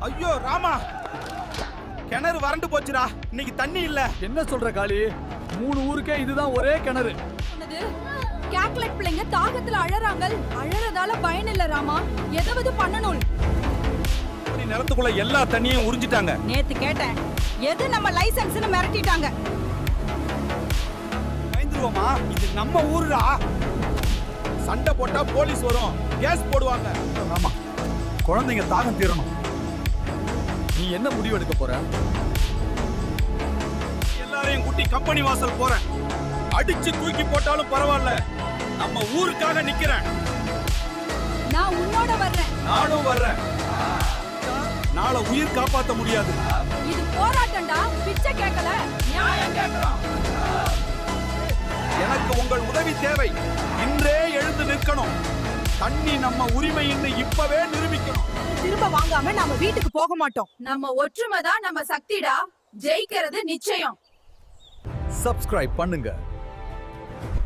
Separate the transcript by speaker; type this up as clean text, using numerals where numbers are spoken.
Speaker 1: ஐயோ ராமா, கிணறு வறண்டு போச்சுடா. இன்னைக்கு தண்ணி இல்ல.
Speaker 2: என்ன சொல்ற காளி? 3 ஊருக்கே இதுதான் ஒரே கிணறு.
Speaker 3: கேட்லட் பிள்ளைங்க தாகத்துல அழறாங்க. அழறதால பயன் இல்ல ராமா, ஏதாவது பண்ணணும்.
Speaker 1: நிலத்துக்குள்ள எல்லா தண்ணியும் உறிஞ்சிட்டாங்க.
Speaker 3: நேத்து கேட்டேன், எது நம்ம லைசென்ஸ்னு மிரட்டிட்டாங்க.
Speaker 1: பயந்துருவோமா? இது நம்ம ஊருடா. சண்டை போட்டா போலீஸ் வரும், கேஸ் போடுவாங்க.
Speaker 2: ஆமா, குழந்தைங்க தாகம் தீரணும். நீ என்ன முடிவு எடுக்க போற?
Speaker 1: எல்லாரையும் கூட்டி கம்பெனி வாசல் போறேன். அடிச்சு தூக்கி போட்டாலும் பரவாயில்ல, நம்ம ஊருக்காக நிக்கிறேன்.
Speaker 3: நான் உன்னோட வர்றேன்.
Speaker 1: நானும் வர்றேன். நாளை உயிர் காப்பாத்த முடியாது.
Speaker 3: இது போராட்டம்டா, பிச்சை கேட்கல, நியாயம் கேட்கிறோம்.
Speaker 1: எனக்கு உங்கள் உதவி தேவை. இன்றே எழுந்து நிற்கணும். தண்ணி நம்ம உரிமைன்னு இப்பவே நிரூபிக்கணும்.
Speaker 3: திரும்ப வாங்காம நாம வீட்டுக்கு போக மாட்டோம். நம்ம ஒற்றுமை தான் நம்ம சக்திடா. ஜெயிக்கிறது நிச்சயம்.
Speaker 2: சப்ஸ்கிரைப் பண்ணுங்க.